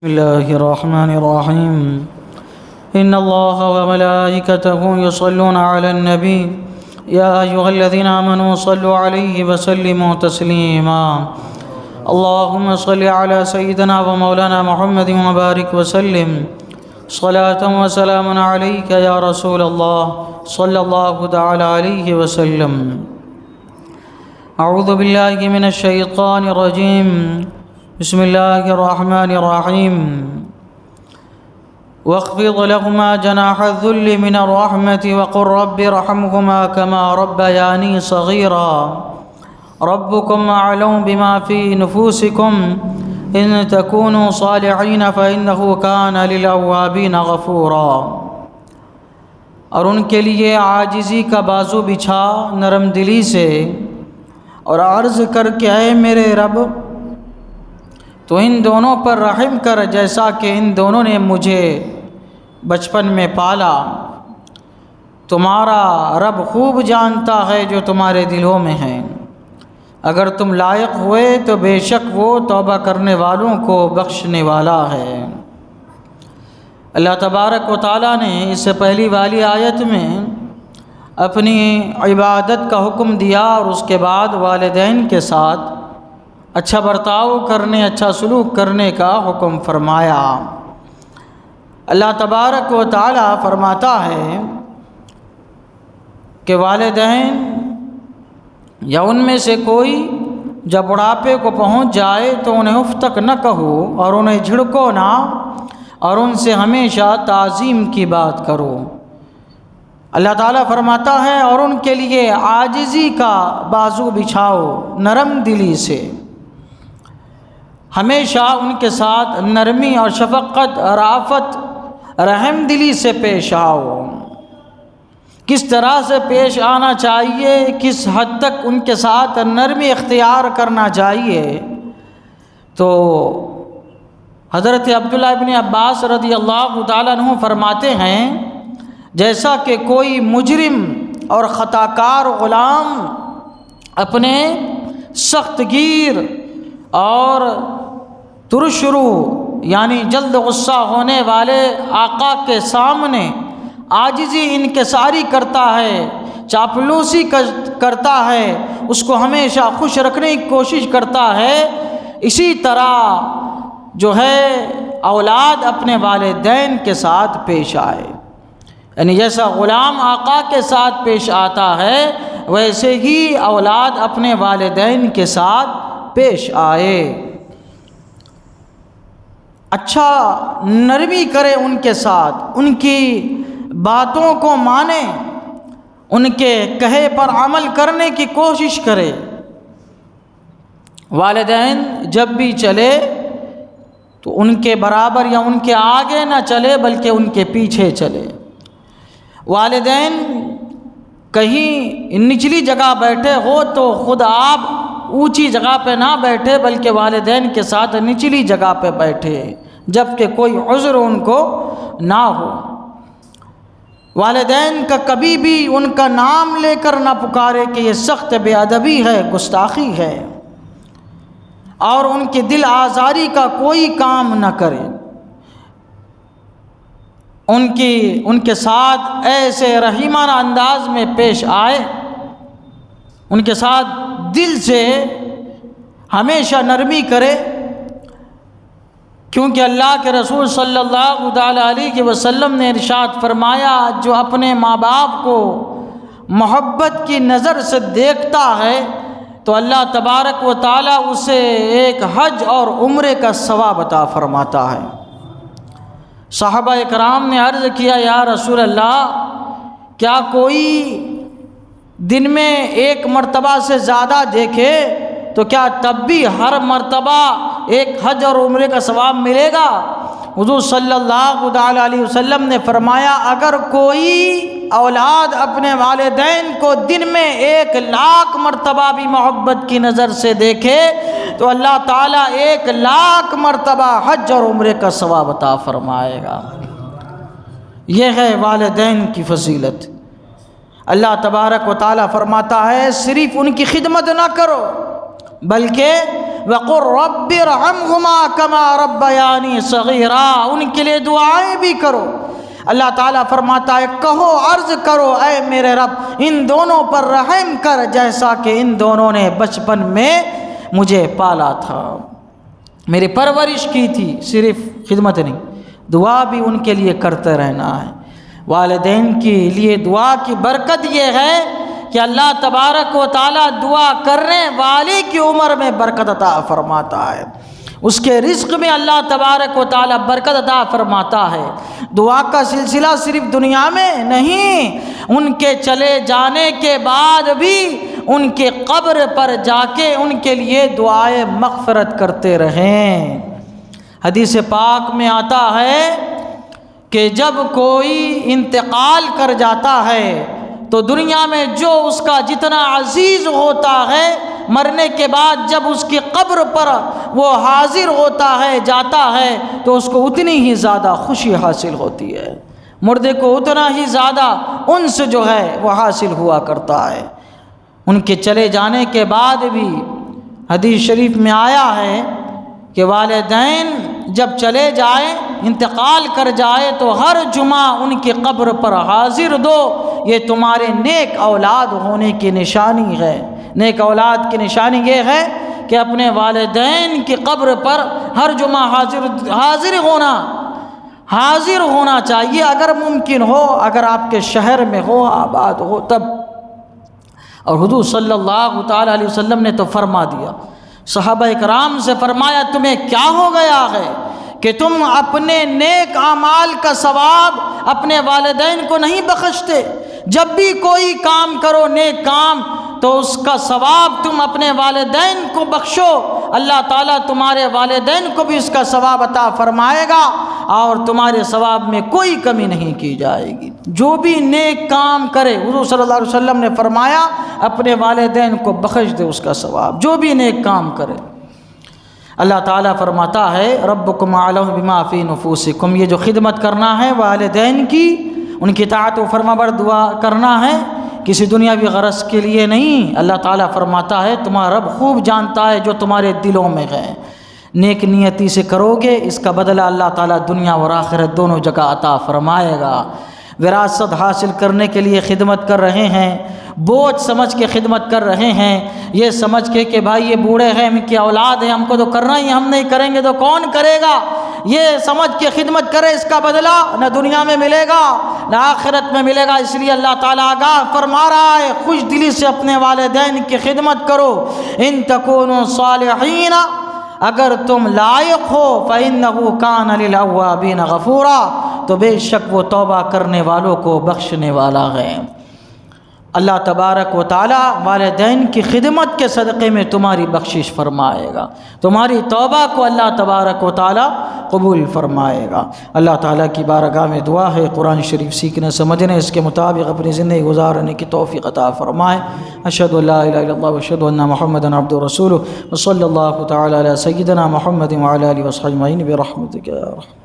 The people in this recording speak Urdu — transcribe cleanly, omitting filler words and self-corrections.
بسم الله الرحمن الرحيم إن الله وملائكته يصلون على النبي يا أيها الذين آمنوا صلوا عليه وسلموا تسليما اللهم صل على سيدنا ومولانا محمد وبارك وسلم صلاة وسلام عليك يا رسول الله صلى الله تعالى عليه وسلم. أعوذ بالله من الشيطان الرجيم. بسم الله الرحمن الرحيم. واخفض لهما جناح الذل من الرحمة وقل رب ارحمهما كما ربياني صغيرا ربكم أعلم بما في نفوسكم إن تكونوا صالحين فإنه كان للأوابين غفورا. اور ان کے لیے عاجزی کا بازو بچھا نرم دلی سے اور عرض کر کے اے میرے رب تو ان دونوں پر رحم کر جیسا کہ ان دونوں نے مجھے بچپن میں پالا. تمہارا رب خوب جانتا ہے جو تمہارے دلوں میں ہیں. اگر تم لائق ہوئے تو بے شک وہ توبہ کرنے والوں کو بخشنے والا ہے. اللہ تبارک و تعالیٰ نے اس سے پہلی والی آیت میں اپنی عبادت کا حکم دیا اور اس کے بعد والدین کے ساتھ اچھا برتاؤ کرنے اچھا سلوک کرنے کا حکم فرمایا. اللہ تبارک و تعالیٰ فرماتا ہے کہ والدین یا ان میں سے کوئی جب بڑھاپے کو پہنچ جائے تو انہیں اف تک نہ کہو اور انہیں جھڑکو نہ اور ان سے ہمیشہ تعظیم کی بات کرو. اللہ تعالیٰ فرماتا ہے اور ان کے لیے عاجزی کا بازو بچھاؤ نرم دلی سے. ہمیشہ ان کے ساتھ نرمی اور شفقت رافت رحم دلی سے پیش آؤ. کس طرح سے پیش آنا چاہیے، کس حد تک ان کے ساتھ نرمی اختیار کرنا چاہیے، تو حضرت عبداللہ ابن عباس رضی اللہ تعالیٰ عنہ فرماتے ہیں جیسا کہ کوئی مجرم اور خطا کار غلام اپنے سخت گیر اور ترشرو یعنی جلد غصہ ہونے والے آقا کے سامنے عاجزی انکساری کرتا ہے، چاپلوسی کرتا ہے، اس کو ہمیشہ خوش رکھنے کی کوشش کرتا ہے، اسی طرح جو ہے اولاد اپنے والدین کے ساتھ پیش آئے. یعنی جیسا غلام آقا کے ساتھ پیش آتا ہے ویسے ہی اولاد اپنے والدین کے ساتھ پیش آئے. اچھا نرمی کرے ان کے ساتھ، ان کی باتوں کو مانے، ان کے کہے پر عمل کرنے کی کوشش کرے. والدین جب بھی چلے تو ان کے برابر یا ان کے آگے نہ چلے بلکہ ان کے پیچھے چلے. والدین کہیں نچلی جگہ بیٹھے ہو تو خود آپ اونچی جگہ پہ نہ بیٹھے بلکہ والدین کے ساتھ نچلی جگہ پہ بیٹھے جب کہ کوئی عذر ان کو نہ ہو. والدین کا کبھی بھی ان کا نام لے کر نہ پکارے کہ یہ سخت بے ادبی ہے، گستاخی ہے، اور ان کی دل آزاری کا کوئی کام نہ کرے. ان کے ساتھ ایسے رحیمانہ انداز میں پیش آئے، ان کے ساتھ دل سے ہمیشہ نرمی کرے، کیونکہ اللہ کے رسول صلی اللہ تعالیٰ علیہ وسلم نے ارشاد فرمایا جو اپنے ماں باپ کو محبت کی نظر سے دیکھتا ہے تو اللہ تبارک و تعالیٰ اسے ایک حج اور عمرے کا ثواب عطا فرماتا ہے. صحابہ کرام نے عرض کیا یا رسول اللہ کیا کوئی دن میں ایک مرتبہ سے زیادہ دیکھے تو کیا تب بھی ہر مرتبہ ایک حج اور عمرے کا ثواب ملے گا؟ حضور صلی اللہ علیہ وسلم نے فرمایا اگر کوئی اولاد اپنے والدین کو دن میں 1,00,000 مرتبہ بھی محبت کی نظر سے دیکھے تو اللہ تعالیٰ 1,00,000 مرتبہ حج اور عمرے کا ثواب عطا فرمائے گا. یہ ہے والدین کی فضیلت. اللہ تبارک و تعالیٰ فرماتا ہے صرف ان کی خدمت نہ کرو بلکہ وَقُلْ رَبِّ ارْحَمْهُمَا كَمَا رَبَّيَانِي صَغِيرًا، ان کے لیے دعائیں بھی کرو۔ اللہ تعالیٰ فرماتا ہے کہو، عرض کرو اے میرے رب ان دونوں پر رحم کر جیسا کہ ان دونوں نے بچپن میں مجھے پالا تھا، میری پرورش کی تھی۔ صرف خدمت نہیں، دعا بھی ان کے لیے کرتے رہنا ہے۔ والدین کے لیے دعا کی برکت یہ ہے کہ اللہ تبارک و تعالیٰ دعا کرنے والے کی عمر میں برکت عطا فرماتا ہے، اس کے رزق میں اللہ تبارک و تعالیٰ برکت عطا فرماتا ہے۔ دعا کا سلسلہ صرف دنیا میں نہیں، ان کے چلے جانے کے بعد بھی ان کے قبر پر جا کے ان کے لیے دعائے مغفرت کرتے رہیں۔ حدیث پاک میں آتا ہے کہ جب کوئی انتقال کر جاتا ہے تو دنیا میں جو اس کا جتنا عزیز ہوتا ہے، مرنے کے بعد جب اس کی قبر پر وہ حاضر ہوتا ہے، جاتا ہے، تو اس کو اتنی ہی زیادہ خوشی حاصل ہوتی ہے، مردے کو اتنا ہی زیادہ انس جو ہے وہ حاصل ہوا کرتا ہے۔ ان کے چلے جانے کے بعد بھی حدیث شریف میں آیا ہے کہ والدین جب چلے جائیں، انتقال کر جائے، تو ہر جمعہ ان کی قبر پر حاضر دو، یہ تمہارے نیک اولاد ہونے کی نشانی ہے۔ نیک اولاد کی نشانی یہ ہے کہ اپنے والدین کی قبر پر ہر جمعہ حاضر ہونا چاہیے، اگر ممکن ہو، اگر آپ کے شہر میں ہو، آباد ہو تب۔ اور حضور صلی اللہ تعالی علیہ وسلم نے تو فرما دیا، صحابہ اکرام سے فرمایا تمہیں کیا ہو گیا ہے کہ تم اپنے نیک اعمال کا ثواب اپنے والدین کو نہیں بخشتے؟ جب بھی کوئی کام کرو نیک کام تو اس کا ثواب تم اپنے والدین کو بخشو، اللہ تعالیٰ تمہارے والدین کو بھی اس کا ثواب عطا فرمائے گا اور تمہارے ثواب میں کوئی کمی نہیں کی جائے گی۔ جو بھی نیک کام کرے، حضور صلی اللہ علیہ وسلم نے فرمایا اپنے والدین کو بخش دے اس کا ثواب، جو بھی نیک کام کرے۔ اللہ تعالیٰ فرماتا ہے ربکم اعلم بما فی نفوسکم، یہ جو خدمت کرنا ہے والدین کی، ان کی اطاعت و فرما بردار کرنا ہے، کسی دنیاوی غرض کے لیے نہیں۔ اللہ تعالیٰ فرماتا ہے تمہارا رب خوب جانتا ہے جو تمہارے دلوں میں ہے، نیک نیتی سے کرو گے اس کا بدلہ اللہ تعالیٰ دنیا اور آخرت دونوں جگہ عطا فرمائے گا۔ وراثت حاصل کرنے کے لیے خدمت کر رہے ہیں، بوجھ سمجھ کے خدمت کر رہے ہیں، یہ سمجھ کے کہ بھائی یہ بوڑھے ہیں، ان کی اولاد ہے، ہم کو تو کرنا ہی، ہم نہیں کریں گے تو کون کرے گا، یہ سمجھ کے خدمت کرے، اس کا بدلہ نہ دنیا میں ملے گا نہ آخرت میں ملے گا۔ اس لیے اللہ تعالیٰ آگاہ فرما رہا ہے خوش دلی سے اپنے والدین کی خدمت کرو۔ ان تکونوا صالحین، اگر تم لائق ہو، فإنہ کان للأوابین غفورا، تو بے شک وہ توبہ کرنے والوں کو بخشنے والا ہے۔ اللہ تبارک و تعالیٰ والدین کی خدمت کے صدقے میں تمہاری بخشش فرمائے گا، تمہاری توبہ کو اللہ تبارک و تعالیٰ قبول فرمائے گا۔ اللہ تعالیٰ کی بارگاہ میں دعا ہے قرآن شریف سیکھنے سمجھنے اس کے مطابق اپنی زندگی گزارنے کی توفیق عطا فرمائے۔ اشہد ان لا الہ الا اللہ واشہد ان محمدا عبدہ ورسولہ، وصلی اللہ تعالیٰ علی سیدنا محمد وعلی آلہ وصحبہ اجمعین برحمتک یا ارحم۔